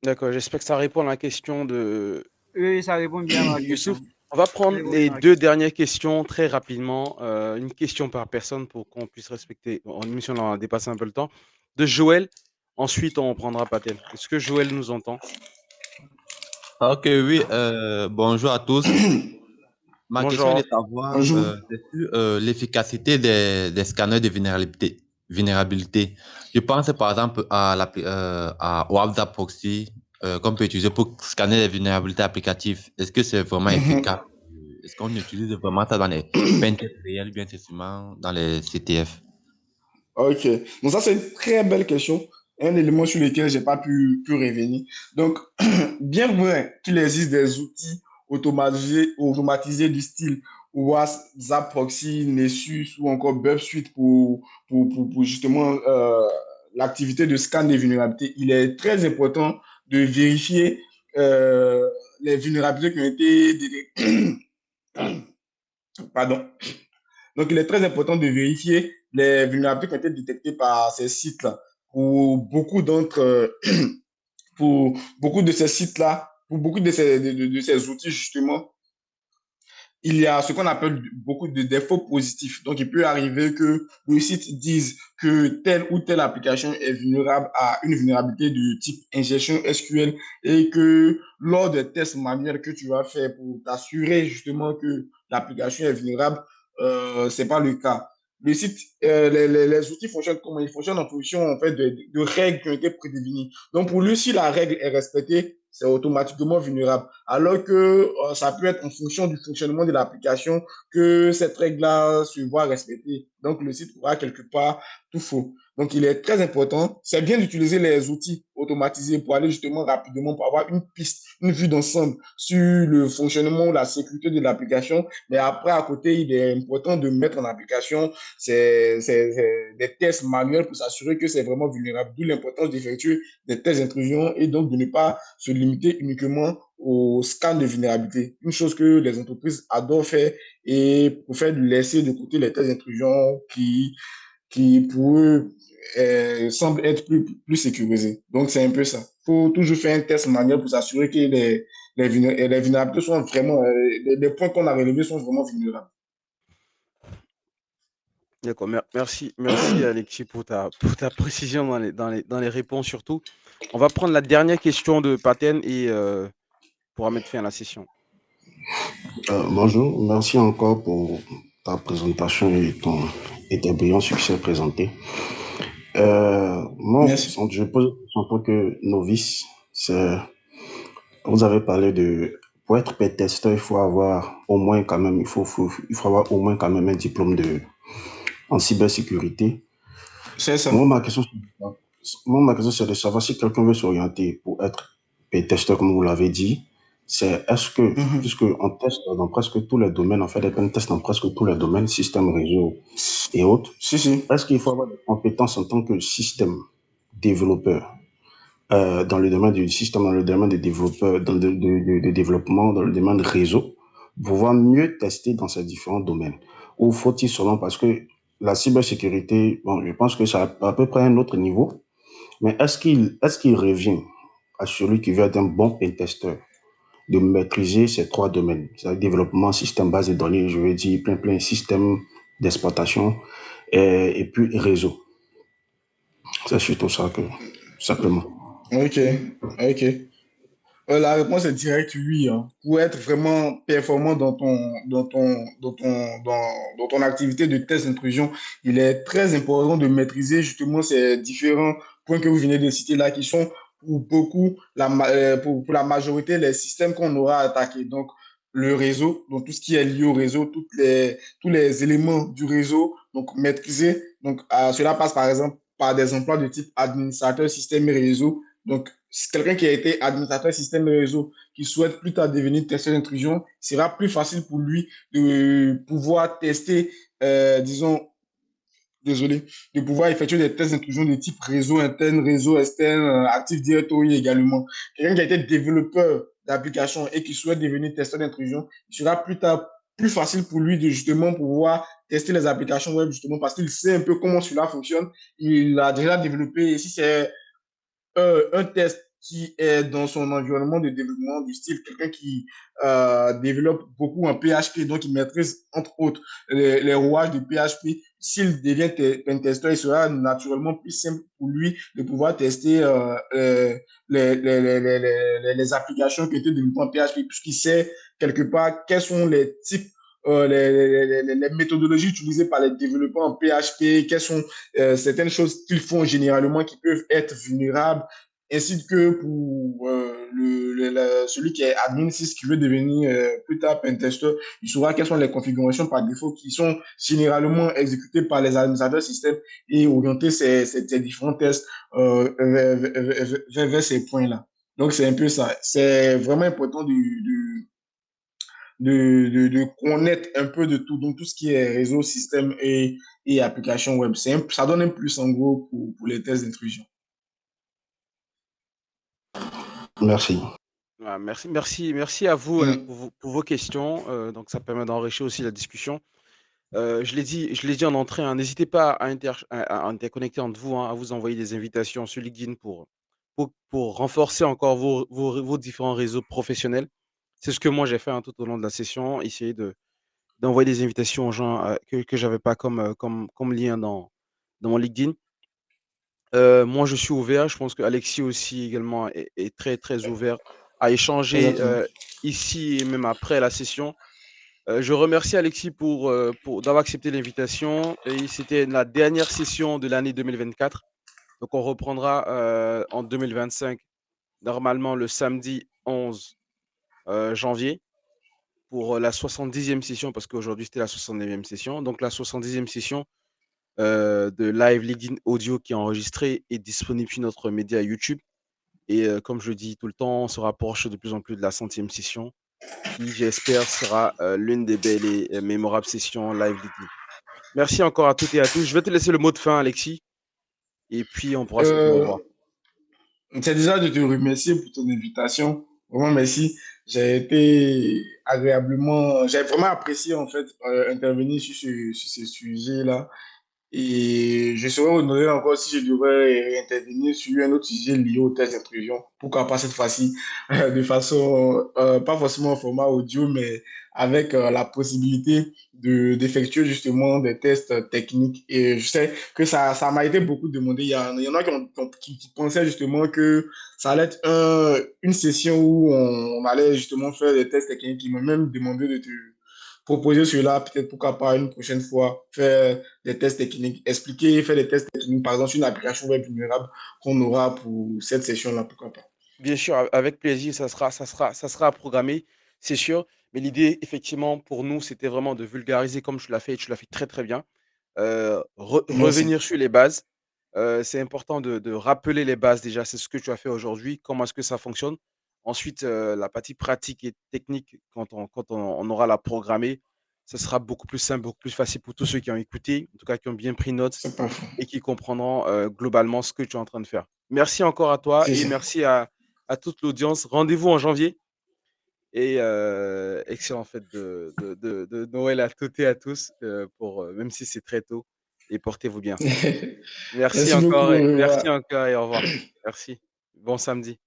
D'accord, j'espère que ça répond à la question de Oui, ça répond bien à ma Youssouf. question. On va Ça prendre répond les bien à ma deux question. dernières questions très rapidement, une question par personne pour qu'on puisse respecter. En émission, on a dépassé un peu le temps. De Joël. Ensuite, on prendra Paten. Est-ce que Joël nous entend? Ok, oui, bonjour à tous. Ma question est Bonjour. de savoir Bonjour. c'est sur l'efficacité des scanners de vulnérabilité. Je pense par exemple au WhatsApp Proxy qu'on peut utiliser pour scanner les vulnérabilités applicatives. Est-ce que c'est vraiment efficace? Est-ce qu'on utilise vraiment ça dans les pentests réels, bien c'est seulement dans les CTF? Ok. Donc, ça, c'est une très belle question. Un élément sur lequel j'ai pas pu revenir. Donc, bien vrai qu'il existe des outils automatisés du style WhatsApp Proxy, Nessus ou encore Burp Suite pour justement l'activité de scan des vulnérabilités, il est très important de vérifier les vulnérabilités qui ont été détectées. Pardon. Donc, il est très important de vérifier les vulnérabilités qui ont été détectées par ces sites-là. Pour beaucoup pour beaucoup de ces sites-là, pour beaucoup de ces outils, justement, il y a ce qu'on appelle beaucoup de défauts positifs. Donc, il peut arriver que le site dise que telle ou telle application est vulnérable à une vulnérabilité de type injection SQL et que lors des tests manuels que tu vas faire pour t'assurer justement que l'application est vulnérable, ce n'est pas le cas. Le site, les outils fonctionnent comment? Ils fonctionnent en fonction en fait, de règles qui ont été prédéfinies. Donc, pour lui, si la règle est respectée, c'est automatiquement vulnérable. Alors que ça peut être en fonction du fonctionnement de l'application que cette règle-là se voit respectée. Donc, le site pourra quelque part tout faux. Donc, il est très important. C'est bien d'utiliser les outils automatisés pour aller justement rapidement, pour avoir une piste, une vue d'ensemble sur le fonctionnement ou la sécurité de l'application. Mais après, à côté, il est important de mettre en application des tests manuels pour s'assurer que c'est vraiment vulnérable. D'où l'importance d'effectuer des tests d'intrusion et donc de ne pas se limiter uniquement au scan de vulnérabilité. Une chose que les entreprises adorent faire et pour faire laisser de côté les tests d'intrusion qui pour eux semblent être plus sécurisés. Donc, c'est un peu ça. Il faut toujours faire un test manuel pour s'assurer que les vulnérabilités sont vraiment, les points qu'on a relevés sont vraiment vulnérables. D'accord. Merci Alexis pour ta précision dans les réponses surtout. On va prendre la dernière question de Paten et pourra mettre fin à la session. Bonjour, merci encore pour ta présentation et tes brillants succès présentés. Moi, Merci. je pose une question en tant que novice. Vous avez parlé pour être pen-testeur, il faut avoir au moins quand même, il faut avoir au moins quand même un diplôme en cybersécurité. C'est ça. Moi, ma question, c'est de savoir si quelqu'un veut s'orienter pour être pen-testeur, comme vous l'avez dit, est-ce que, puisqu'on teste dans presque tous les domaines, on fait des pen-tests dans presque tous les domaines, système, réseau et autres, Si. est-ce qu'il faut avoir des compétences en tant que système développeur dans le domaine du système, dans le domaine des développeurs, de développement, dans le domaine de réseau, pour pouvoir mieux tester dans ces différents domaines? Ou faut-il seulement, parce que la cybersécurité, bon, je pense que c'est à peu près un autre niveau, mais est-ce qu'il revient à celui qui veut être un bon pentester de maîtriser ces trois domaines, c'est-à-dire développement, système, base de données, je veux dire plein système d'exploitation et puis réseau. C'est surtout ça simplement. Ok. La réponse est directe, oui. Hein. Pour être vraiment performant dans ton activité de test d'intrusion, il est très important de maîtriser justement ces différents points que vous venez de citer là, qui sont pour beaucoup, pour la majorité, les systèmes qu'on aura attaqués. Donc, le réseau, donc tout ce qui est lié au réseau, tous les éléments du réseau, donc maîtriser. Donc, cela passe par exemple par des emplois de type administrateur système et réseau. Donc, quelqu'un qui a été administrateur système et réseau, qui souhaite plus tard devenir testeur d'intrusion, sera plus facile pour lui de pouvoir tester, disons, désolé, de pouvoir effectuer des tests d'intrusion de type réseau interne, réseau externe, Active Directory également. Quelqu'un qui a été développeur d'application et qui souhaite devenir testeur d'intrusion, il sera plus facile pour lui de justement pouvoir tester les applications web justement parce qu'il sait un peu comment cela fonctionne. Il a déjà développé, et si c'est un test qui est dans son environnement de développement du style quelqu'un qui développe beaucoup en PHP, donc il maîtrise entre autres les rouages de PHP. S'il devient pentester, il sera naturellement plus simple pour lui de pouvoir tester les applications qui étaient développées en PHP, puisqu'il sait quelque part quels sont les types les méthodologies utilisées par les développeurs en PHP, quelles sont certaines choses qu'ils font généralement qui peuvent être vulnérables, ainsi que pour celui qui est admin 6 qui veut devenir plus tard pentester, il saura quelles sont les configurations par défaut qui sont généralement exécutées par les administrateurs système et orienter ces différents tests vers ces points-là. Donc, c'est un peu ça. C'est vraiment important de connaître un peu de tout, donc tout ce qui est réseau, système et application web. Ça donne un plus en gros pour les tests d'intrusion. Merci. Merci à vous pour vos questions. Donc, ça permet d'enrichir aussi la discussion. Je l'ai dit en entrée, hein, n'hésitez pas à interconnecter entre vous, hein, à vous envoyer des invitations sur LinkedIn pour renforcer encore vos différents réseaux professionnels. C'est ce que moi j'ai fait, hein, tout au long de la session, essayer d'envoyer des invitations aux gens que j'avais pas comme lien dans mon LinkedIn. Moi, je suis ouvert. Je pense qu'Alexis aussi également est très, très ouvert à échanger Exactement. ici et même après la session. Je remercie Alexis pour d'avoir accepté l'invitation. Et c'était la dernière session de l'année 2024. Donc, on reprendra en 2025, normalement le samedi 11 janvier, pour la 70e session, parce qu'aujourd'hui c'était la 69e session. Donc, la 70e session de live LinkedIn audio qui est enregistrée et disponible sur notre média YouTube. Et comme je le dis tout le temps, on se rapproche de plus en plus de la 100e session, qui, j'espère, sera l'une des belles et mémorables sessions live LinkedIn. Merci encore à toutes et à tous. Je vais te laisser le mot de fin, Alexis, et puis on pourra se dire au revoir. C'est déjà de te remercier pour ton invitation. Vraiment, merci. J'ai vraiment apprécié en fait intervenir sur ce sujet-là. Et je serais honoré encore si je devrais intervenir sur un autre sujet lié aux tests d'intrusion. Pourquoi pas cette fois-ci, de façon, pas forcément en format audio, mais avec la possibilité d'effectuer justement des tests techniques. Et je sais que ça m'a été beaucoup demandé. Il y en a qui pensaient justement que ça allait être une session où on allait justement faire des tests techniques. Ils m'ont même demandé de te proposer cela, peut-être pourquoi pas une prochaine fois, faire des tests techniques, faire des tests techniques, par exemple, sur une application web vulnérable qu'on aura pour cette session-là, pourquoi pas. Bien sûr, avec plaisir, ça sera à programmer, c'est sûr. Mais l'idée, effectivement, pour nous, c'était vraiment de vulgariser comme tu l'as fait, et tu l'as fait très, très bien. Merci. Revenir sur les bases. C'est important de rappeler les bases déjà, c'est ce que tu as fait aujourd'hui, comment est-ce que ça fonctionne. Ensuite, la partie pratique et technique, quand on aura la programmée, ce sera beaucoup plus simple, beaucoup plus facile pour tous ceux qui ont écouté, en tout cas qui ont bien pris note C'est pas faux. et qui comprendront globalement ce que tu es en train de faire. Merci encore à toi C'est et ça. merci à toute l'audience. Rendez-vous en janvier et excellent fête de Noël à toutes et à tous, même si c'est très tôt, et portez-vous bien. Merci Merci beaucoup, encore au et revoir. au revoir. Merci. Bon samedi.